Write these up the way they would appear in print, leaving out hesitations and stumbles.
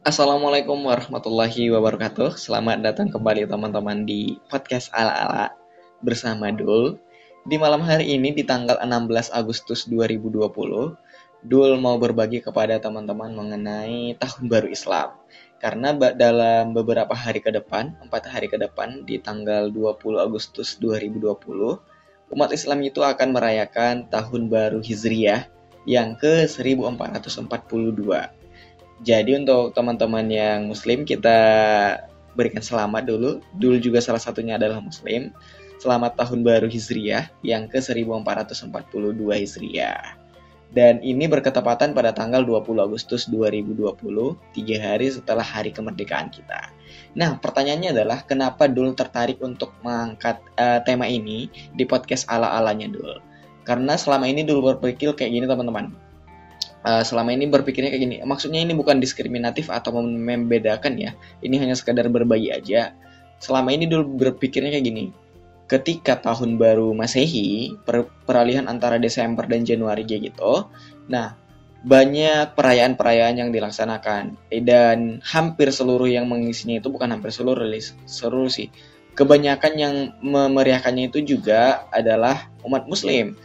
Assalamualaikum warahmatullahi wabarakatuh. Selamat datang kembali teman-teman di podcast Ala-Ala bersama Dul. Di malam hari ini di tanggal 16 Agustus 2020, Dul mau berbagi kepada teman-teman mengenai Tahun Baru Islam. Karena dalam beberapa hari ke depan, 4 hari ke depan di tanggal 20 Agustus 2020, umat Islam itu akan merayakan Tahun Baru Hijriah yang ke-1442. Jadi untuk teman-teman yang muslim kita berikan selamat dulu. Dulu juga salah satunya adalah muslim. Selamat tahun baru Hijriah yang ke-1442 Hijriah. Dan ini berketepatan pada tanggal 20 Agustus 2020, 3 hari setelah hari kemerdekaan kita. Nah, pertanyaannya adalah kenapa Dul tertarik untuk mengangkat tema ini di podcast ala-alanya Dul? Karena selama ini Dul berpikir kayak gini teman-teman. Selama ini berpikirnya kayak gini. Maksudnya ini bukan diskriminatif atau membedakan ya. Ini hanya sekadar berbagi aja. Selama ini dulu berpikirnya kayak gini. Ketika tahun baru Masehi, peralihan antara Desember dan Januari kayak gitu. Nah, banyak perayaan-perayaan yang dilaksanakan dan hampir seluruh yang mengisinya itu bukan hampir seluruh sih. Kebanyakan yang memeriahkannya itu juga adalah umat muslim.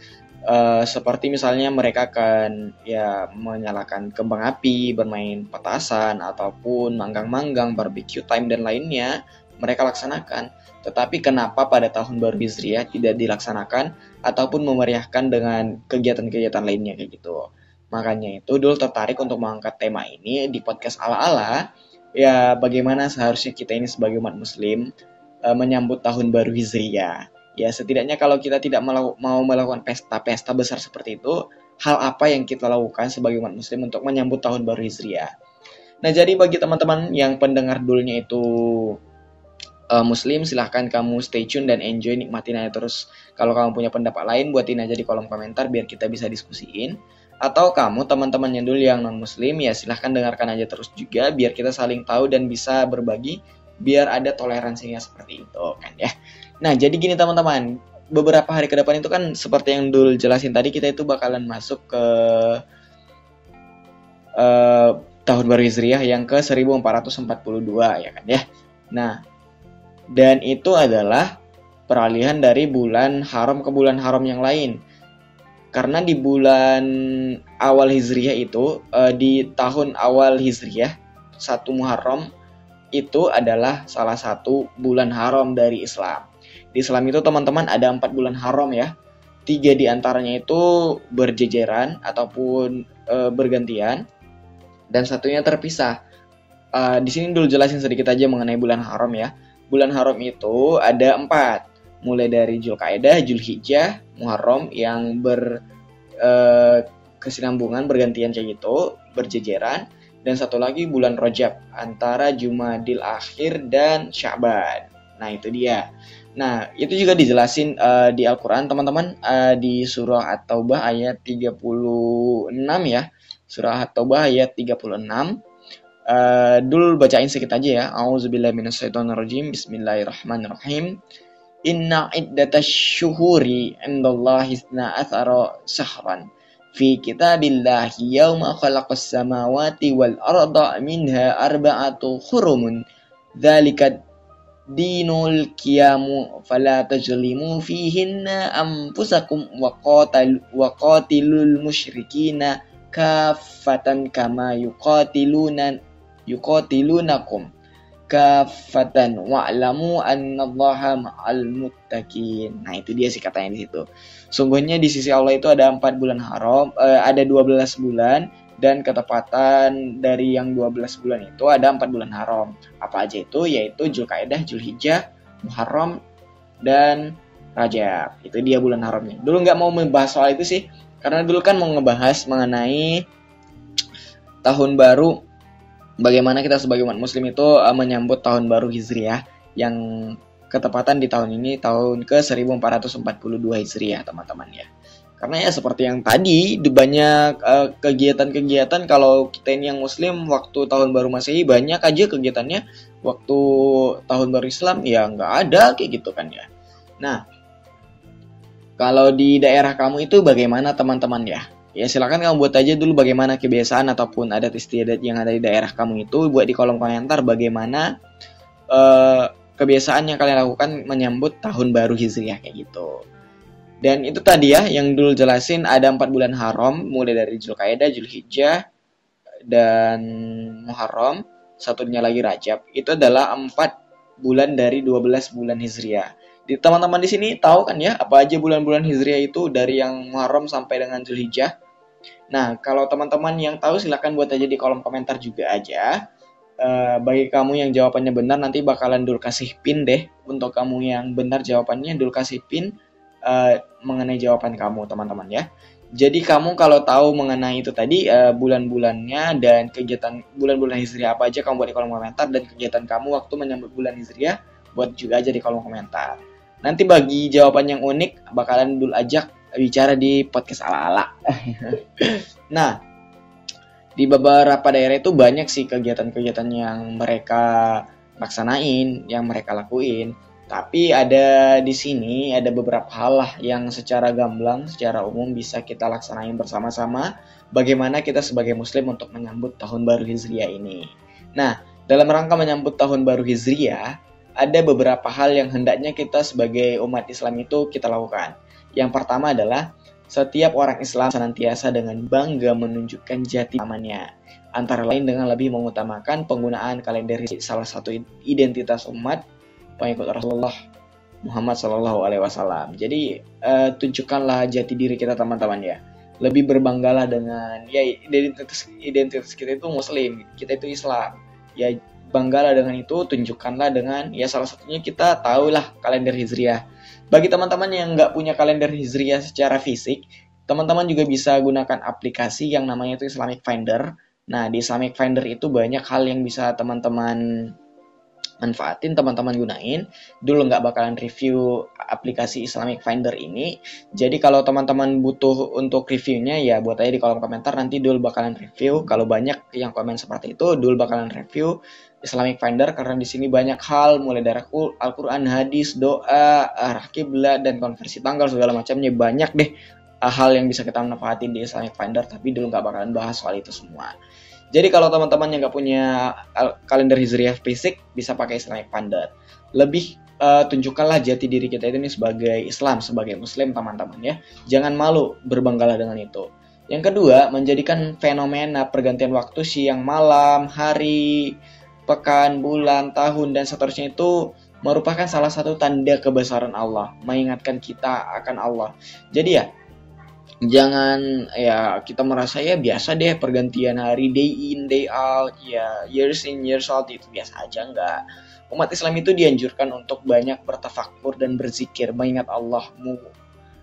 Seperti misalnya mereka akan ya menyalakan kembang api, bermain petasan ataupun manggang-manggang, barbecue time dan lainnya mereka laksanakan. Tetapi kenapa pada tahun baru Hijriah tidak dilaksanakan ataupun memeriahkan dengan kegiatan-kegiatan lainnya kayak gitu. Makanya itu dulu tertarik untuk mengangkat tema ini di podcast ala-ala. Ya bagaimana seharusnya kita ini sebagai umat muslim menyambut tahun baru Hijriah. Ya setidaknya kalau kita tidak mau melakukan pesta-pesta besar seperti itu, hal apa yang kita lakukan sebagai umat muslim untuk menyambut tahun baru Hijriah. Nah jadi bagi teman-teman yang pendengar dulnya itu muslim, silahkan kamu stay tune dan enjoy, nikmatin aja terus. Kalau kamu punya pendapat lain, buatin aja di kolom komentar biar kita bisa diskusiin. Atau kamu teman-teman yang dulu yang non muslim, ya silahkan dengarkan aja terus juga biar kita saling tahu dan bisa berbagi, biar ada toleransinya seperti itu kan ya. Nah, jadi gini teman-teman, beberapa hari ke depan itu kan seperti yang Dul jelasin tadi, kita itu bakalan masuk ke tahun baru Hijriah yang ke-1442 ya kan ya. Nah, dan itu adalah peralihan dari bulan haram ke bulan haram yang lain. Karena di bulan awal Hijriah itu, di tahun awal Hijriah, 1 Muharram, itu adalah salah satu bulan haram dari Islam. Di Islam itu teman-teman ada 4 bulan haram ya. 3 diantaranya itu berjejeran ataupun bergantian. Dan satunya terpisah. Di sini dulu jelasin sedikit aja mengenai bulan haram ya. Bulan haram itu ada 4. Mulai dari Zulkaidah, Zulhijjah, Muharram yang kesinambungan bergantian kayak gitu, berjejeran. Dan satu lagi bulan Rajab antara Jumadil Akhir dan Sya'ban. Nah itu dia. Nah itu juga dijelasin di Al-Quran teman-teman, di surah At-Taubah ayat 36 ya. Surah At-Taubah ayat 36. Dul bacain sedikit aja ya. A'udzubillahi minasyaitonirrajim. Bismillahirrahmanirrahim. Inna iddatash syuhuri indallahi 12 syahran fi kitabillahi yauma khalaqas samawati wal arda minha arba'atu hurumun dzalika dinul qiyamu fala tajlimu fihinna anfusakum wa qatilul musyrikina kaffatan kama yuqatilunakum kafatan wa'lamu annallaha ma'al muttaqin. Nah itu dia sih katanya di situ. Sungguhnya di sisi Allah itu ada 4 bulan haram, ada 12 bulan, dan ketepatan dari yang 12 bulan itu ada 4 bulan haram. Apa aja itu? Yaitu Zulkaidah, Zulhijjah, Muharram, dan Rajab. Itu dia bulan haramnya. Dulu nggak mau membahas soal itu sih, karena dulu kan mau ngebahas mengenai tahun baru, bagaimana kita sebagai umat muslim itu menyambut tahun baru Hijriah yang ketepatan di tahun ini, tahun ke-1442 Hijriah teman-teman ya. Karena ya seperti yang tadi, banyak kegiatan-kegiatan. Kalau kita ini yang muslim, waktu tahun baru Masehi banyak aja kegiatannya. Waktu tahun baru Islam ya nggak ada kayak gitu kan ya. Nah, kalau di daerah kamu itu bagaimana teman-teman ya? Ya silakan kamu buat aja dulu bagaimana kebiasaan ataupun adat istiadat yang ada di daerah kamu itu, buat di kolom komentar bagaimana kebiasaan yang kalian lakukan menyambut tahun baru Hijriah kayak gitu. Dan itu tadi ya yang dulu jelasin, ada 4 bulan haram mulai dari Zulkaidah, Zulhijjah, dan Muharram, satunya lagi Rajab. Itu adalah 4 bulan dari 12 bulan Hijriah. Di teman-teman di sini tahu kan ya apa aja bulan-bulan Hijriah itu dari yang Muharram sampai dengan Zulhijjah. Nah, kalau teman-teman yang tahu silakan buat aja di kolom komentar juga aja. Bagi kamu yang jawabannya benar, nanti bakalan Dul kasih pin deh. Untuk kamu yang benar jawabannya, Dul kasih pin mengenai jawaban kamu teman-teman ya. Jadi kamu kalau tahu mengenai itu tadi bulan-bulannya dan kegiatan bulan-bulan Hijriah apa aja, kamu buat di kolom komentar. Dan kegiatan kamu waktu menyambut bulan Hijriah buat juga aja di kolom komentar. Nanti bagi jawaban yang unik bakalan Dul ajak bicara di podcast ala-ala. Nah, di beberapa daerah itu banyak sih kegiatan-kegiatan yang mereka laksanain, yang mereka lakuin. Tapi ada di sini ada beberapa hal lah yang secara gamblang, secara umum bisa kita laksanain bersama-sama. Bagaimana kita sebagai Muslim untuk menyambut tahun baru Hijriah ini. Nah, dalam rangka menyambut tahun baru Hijriah, ada beberapa hal yang hendaknya kita sebagai umat Islam itu kita lakukan. Yang pertama adalah setiap orang Islam senantiasa dengan bangga menunjukkan jati namanya. Antara lain dengan lebih mengutamakan penggunaan kalender salah satu identitas umat pengikut Rasulullah Muhammad SAW. Jadi tunjukkanlah jati diri kita teman-teman ya. Lebih berbanggalah dengan ya identitas kita itu Muslim, kita itu Islam. Ya banggalah dengan itu, tunjukkanlah dengan ya salah satunya kita tahulah kalender Hijriah. Bagi teman-teman yang nggak punya kalender Hijriah secara fisik, teman-teman juga bisa gunakan aplikasi yang namanya itu Islamic Finder. Nah, di Islamic Finder itu banyak hal yang bisa teman-teman manfaatin, teman-teman gunain. Dulu nggak bakalan review aplikasi Islamic Finder ini. Jadi kalau teman-teman butuh untuk reviewnya ya buat aja di kolom komentar, nanti Dul bakalan review. Kalau banyak yang komen seperti itu, Dul bakalan review Islamic Finder karena di sini banyak hal mulai dari Al-Qur'an, hadis, doa, arah kiblat dan konversi tanggal segala macamnya, banyak deh hal yang bisa kita manfaatin di Islamic Finder, tapi Dul nggak bakalan bahas soal itu semua. Jadi kalau teman-teman yang nggak punya kalender Hijriah fisik bisa pakai Islamic Finder. Lebih tunjukkanlah jati diri kita ini sebagai Islam, sebagai Muslim teman-teman ya. Jangan malu, berbanggalah dengan itu. Yang kedua, menjadikan fenomena pergantian waktu siang malam, hari, pekan, bulan, tahun, dan seterusnya itu merupakan salah satu tanda kebesaran Allah, mengingatkan kita akan Allah. Jadi ya, jangan ya kita merasa ya biasa deh pergantian hari, day in, day out, ya years in, years out, itu biasa aja. Enggak. Umat Islam itu dianjurkan untuk banyak bertafakur dan berzikir, mengingat Allah.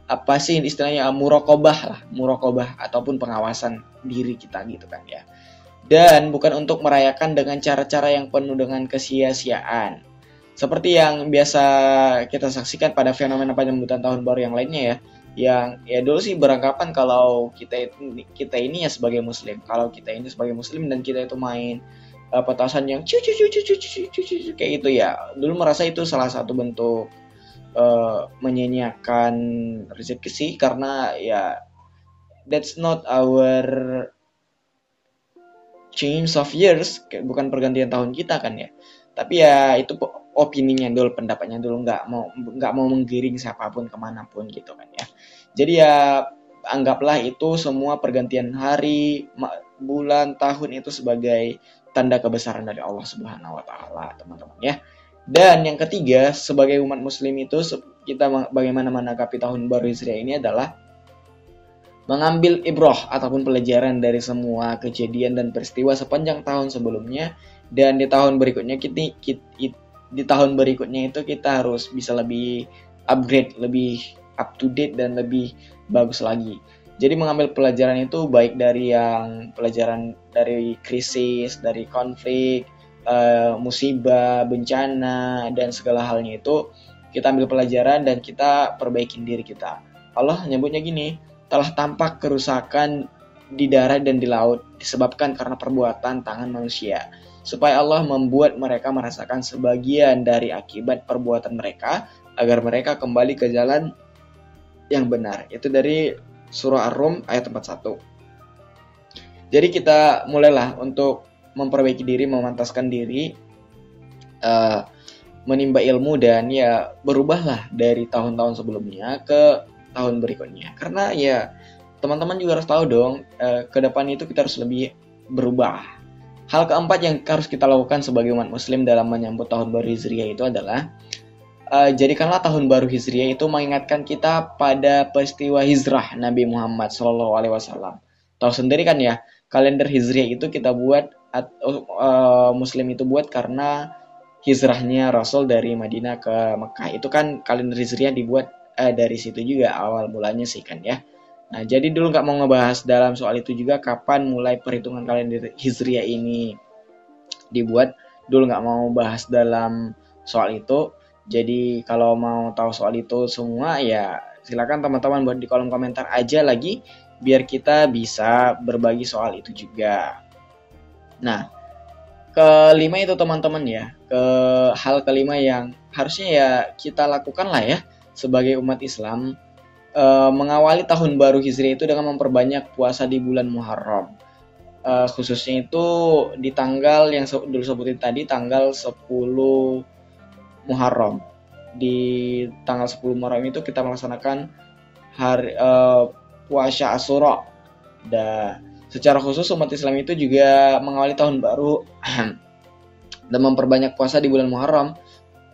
Apa sih istilahnya, muraqabah ataupun pengawasan diri kita gitu kan ya. Dan bukan untuk merayakan dengan cara-cara yang penuh dengan kesia-siaan. Seperti yang biasa kita saksikan pada fenomena penyambutan tahun baru yang lainnya ya. Yang ya dulu sih beranggapan kalau kita ini ya sebagai Muslim. Kalau kita ini sebagai Muslim dan kita itu main petasan yang kayak itu ya. Dulu merasa itu salah satu bentuk menyanyiakan rezeki sih, karena ya that's not our change of years, bukan pergantian tahun kita kan ya. Tapi ya itu opininya dulu, pendapatnya dulu, nggak mau menggiring siapapun kemanapun gitu kan ya. Jadi ya anggaplah itu semua pergantian hari, bulan, tahun itu sebagai tanda kebesaran dari Allah Subhanahu Wa Taala teman-teman ya. Dan yang ketiga, sebagai umat Muslim itu kita bagaimana menanggapi tahun baru Hijriah ini adalah mengambil ibrah ataupun pelajaran dari semua kejadian dan peristiwa sepanjang tahun sebelumnya, dan di tahun berikutnya itu kita harus bisa lebih upgrade, lebih up to date dan lebih bagus lagi. Jadi mengambil pelajaran itu baik dari yang pelajaran dari krisis, dari konflik, musibah, bencana dan segala halnya itu kita ambil pelajaran dan kita perbaikin diri kita. Allah nyebutnya gini, telah tampak kerusakan di darat dan di laut disebabkan karena perbuatan tangan manusia, supaya Allah membuat mereka merasakan sebagian dari akibat perbuatan mereka agar mereka kembali ke jalan yang benar. Itu dari surah Ar-Rum ayat 41. Jadi kita mulailah untuk memperbaiki diri, memantaskan diri, menimba ilmu, dan ya berubahlah dari tahun-tahun sebelumnya ke tahun berikutnya. Karena ya teman-teman juga harus tahu dong, ke depan itu kita harus lebih berubah. Hal keempat yang harus kita lakukan sebagai umat muslim dalam menyambut tahun baru Hijriah itu adalah jadikanlah tahun baru Hijriah itu mengingatkan kita pada peristiwa hijrah Nabi Muhammad SAW. Tahu sendiri kan ya, kalender Hijriah itu kita buat, muslim itu buat karena hijrahnya Rasul dari Madinah ke Mekah. Itu kan kalender Hijriah dibuat dari situ juga awal mulanya sih kan ya. Nah, jadi dulu nggak mau ngebahas dalam soal itu juga, kapan mulai perhitungan kalender Hijriah ini dibuat. Dulu nggak mau bahas dalam soal itu. Jadi kalau mau tahu soal itu semua ya silakan teman-teman buat di kolom komentar aja lagi, biar kita bisa berbagi soal itu juga. Nah, kelima itu teman-teman ya, hal kelima yang harusnya ya kita lakukan lah ya sebagai umat Islam, mengawali tahun baru Hijriah itu dengan memperbanyak puasa di bulan Muharram. Khususnya itu di tanggal yang dulu sebutin tadi, tanggal 10 Muharram. Di tanggal 10 Muharram itu kita melaksanakan hari puasa Asyura. Dan secara khusus umat Islam itu juga mengawali tahun baru dan memperbanyak puasa di bulan Muharram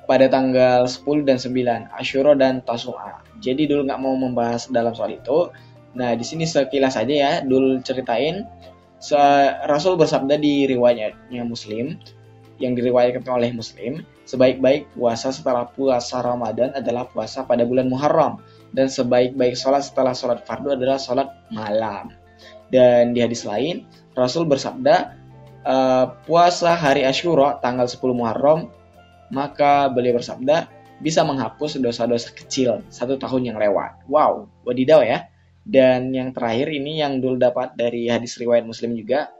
pada tanggal 10 dan 9, Asyura dan Tasu'a. Jadi dulu nggak mau membahas dalam soal itu. Nah, di sini sekilas aja ya, dulu ceritain. Rasul bersabda di riwayatnya Muslim, yang diriwayatkan oleh Muslim, sebaik-baik puasa setelah puasa Ramadan adalah puasa pada bulan Muharram, dan sebaik-baik sholat setelah sholat fardu adalah sholat malam. Dan di hadis lain, Rasul bersabda, puasa hari Asyura tanggal 10 Muharram, maka beliau bersabda, bisa menghapus dosa-dosa kecil 1 tahun yang lewat. Wow, wadidaw ya. Dan yang terakhir ini yang dulu dapat dari hadis riwayat Muslim juga,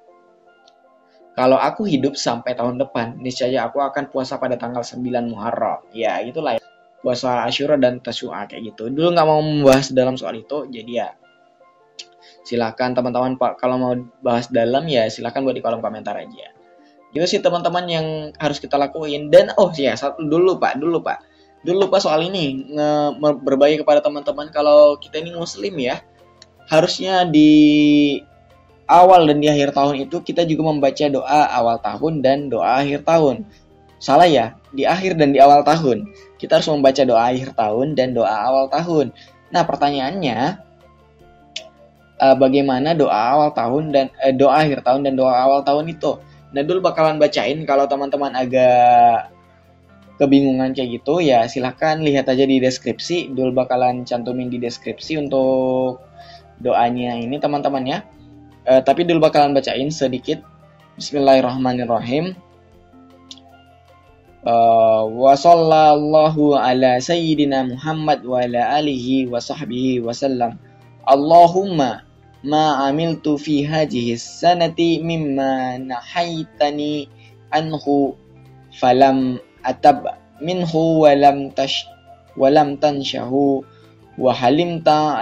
kalau aku hidup sampai tahun depan, niscaya aku akan puasa pada tanggal 9 Muharram. Ya, itulah ya. Puasa Asyura dan Tasu'a kayak gitu. Dulu nggak mau membahas dalam soal itu, jadi ya silakan teman-teman Pak, kalau mau bahas dalam ya silakan buat di kolom komentar aja. Itu sih teman-teman yang harus kita lakuin. Dan dulu Pak soal ini berbagi kepada teman-teman, kalau kita ini muslim ya, harusnya di awal dan di akhir tahun itu kita juga membaca doa awal tahun dan doa akhir tahun. Salah ya, di akhir dan di awal tahun. Kita harus membaca doa akhir tahun dan doa awal tahun. Nah, pertanyaannya, bagaimana doa awal tahun dan doa akhir tahun dan doa awal tahun itu? Nah, dulu bakalan bacain. Kalau teman-teman agak kebingungan kayak gitu ya silahkan lihat aja di deskripsi. Dulu bakalan cantumin di deskripsi untuk doanya ini teman-teman ya. Tapi dulu bakalan bacain sedikit. Bismillahirrahmanirrahim. Wa sallallahu ala sayyidina Muhammad wa ala alihi wa sahbihi wa sallam. Allahumma ma amiltu fi hadhihi sanati mimma nahaitani anhu falam atab minhu wa lam tanshahu wa halimta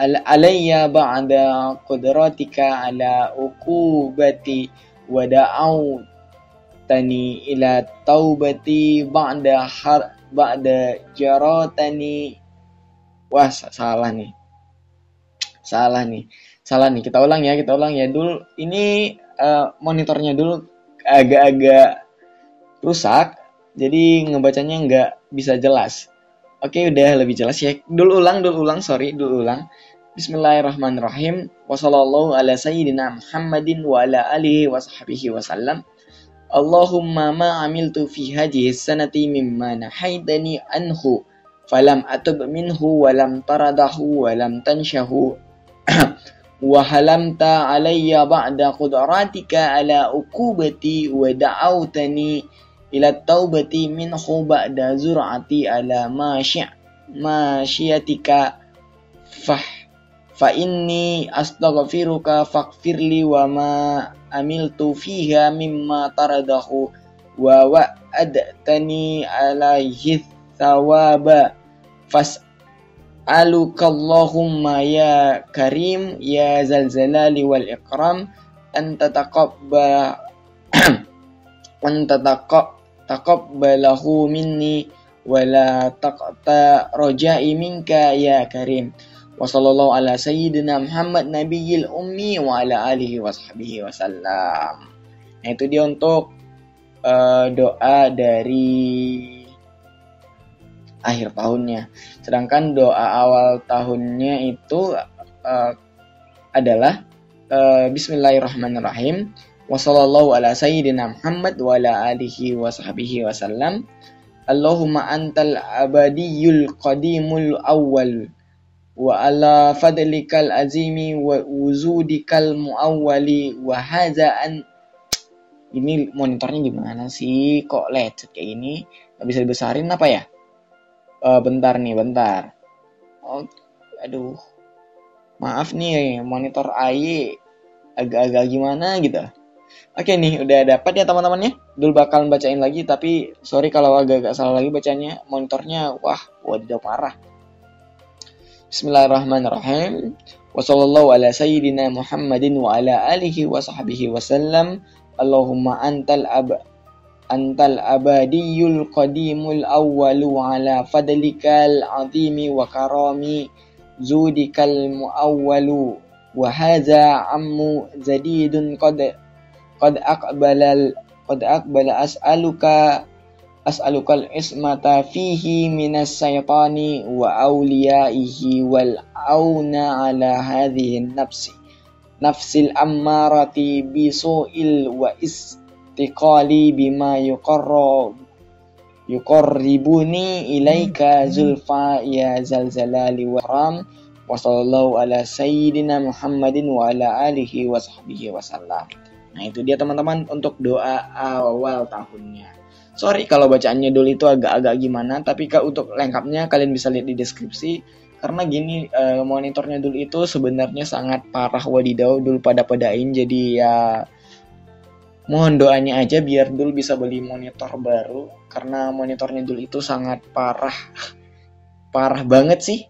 alayya ba'da qudratika ala uqubati wa da'awtani ila taubati ba'da jaratani. Wah, salah nih. Kita ulang ya. Dulu ini monitornya dulu agak-agak rusak, jadi ngebacanya nggak bisa jelas. Oke, udah lebih jelas ya. Dulu ulang. Bismillahirrahmanirrahim. Wassallallahu ala sayyidina Muhammadin wa ala alihi wa sahbihi wa sallam. Allahumma ma amiltu fi hadhihi sanati mimma nahaitani anhu falam atub minhu wa lam taradahu wa lam tanshahu wa halamta alayya ba'da qudratika ala uqubati wa da'awtani ila taubati minhu ba'da zur'ati ala masyiatika fa inni astaghfiruka faghfirli wa ma amiltu fiha mimma taradahu wa wa'adtani alaihi thawaba as'alukallahumma ya karim ya zal jalali wal ikram anta taqabbalahu minni wala taqta rajai minka ya karim. Wa sallallahu ala sayyidina Muhammad nabiyil ummi wa ala alihi wa sahbihi wasallam. Nah, itu dia untuk doa dari akhir tahunnya. Sedangkan doa awal tahunnya itu adalah Bismillahirrahmanirrahim. Wa sallallahu ala sayyidina Muhammad wa ala alihi wa sahbihi wasallam. Allahumma antal abadiyul qadimul awwal wa ala fadlikal azimi wa wuzudikal muawwali wa hadza an. Ini monitornya gimana sih? Kok lecet kayak gini? Gak bisa dibesarin apa ya? Bentar. Oh, aduh. Maaf nih, monitor AY agak-agak gimana gitu. Oke nih, udah dapat ya teman-temannya. Dul bakal bacain lagi, tapi sorry kalau agak-agak salah lagi bacanya. Monitornya, wadidaw parah. Bismillahirrahmanirrahim. Wa sallallahu ala sayyidina Muhammadin wa ala alihi wa sahbihi wasallam. Allahumma antal abadiyul qadimul awwalu ala fadlikal azimi wa karami zudikal muawwalu wa hadza ammu zadidun qad aqbala as'alukal ismata fihi minas syaitani wa awliyaihi wal auna ala hadhihi nafsil ammarati bisu'il wa istiqali bima yuqarribuni ilaika zulfa ya zalzalali wa ram. Wa sallallahu ala sayyidina Muhammadin wa ala alihi wa sahbihi wasallam. Nah, itu dia teman-teman untuk doa awal tahunnya. Sorry kalau bacaannya dulu itu agak-agak gimana, tapi untuk lengkapnya kalian bisa lihat di deskripsi. Karena gini, monitornya dulu itu sebenarnya sangat parah wadidaw, dulu pada-padain. Jadi ya mohon doanya aja biar dulu bisa beli monitor baru. Karena monitornya dulu itu sangat parah banget sih.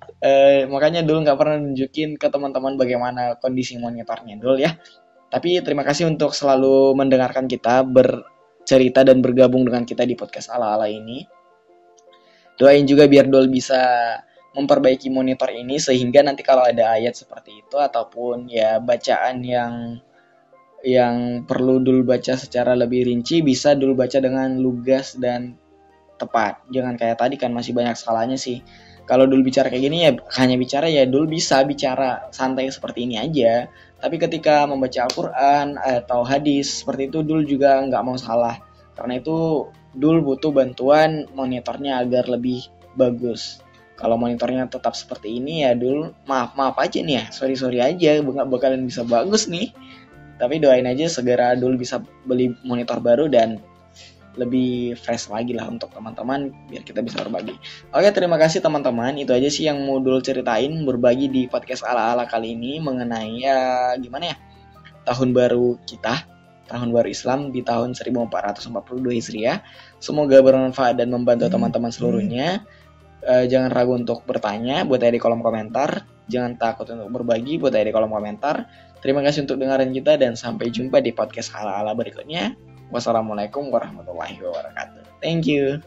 Makanya dulu gak pernah nunjukin ke teman-teman bagaimana kondisi monitornya dulu ya. Tapi terima kasih untuk selalu mendengarkan kita bercerita dan bergabung dengan kita di podcast ala-ala ini. Doain juga biar Dul bisa memperbaiki monitor ini sehingga nanti kalau ada ayat seperti itu ataupun ya bacaan yang perlu Dul baca secara lebih rinci bisa Dul baca dengan lugas dan tepat. Jangan kayak tadi kan masih banyak salahnya sih. Kalau Dul bicara kayak gini ya hanya bicara ya Dul bisa bicara santai seperti ini aja. Tapi ketika membaca Al-Quran atau hadis seperti itu Dul juga nggak mau salah. Karena itu Dul butuh bantuan monitornya agar lebih bagus. Kalau monitornya tetap seperti ini ya Dul maaf aja nih ya. Sorry aja nggak bakalan bisa bagus nih. Tapi doain aja segera Dul bisa beli monitor baru dan lebih fresh lagi lah untuk teman-teman biar kita bisa berbagi. Oke, terima kasih teman-teman. Itu aja sih yang mau Dul ceritain berbagi di podcast ala-ala kali ini mengenai gimana ya tahun baru kita, tahun baru Islam di tahun 1442 Hijriah. Semoga bermanfaat dan membantu teman-teman seluruhnya. Jangan ragu untuk bertanya buat ada di kolom komentar. Jangan takut untuk berbagi buat ada di kolom komentar. Terima kasih untuk dengerin kita dan sampai jumpa di podcast ala-ala berikutnya. Wassalamualaikum warahmatullahi wabarakatuh. Thank you.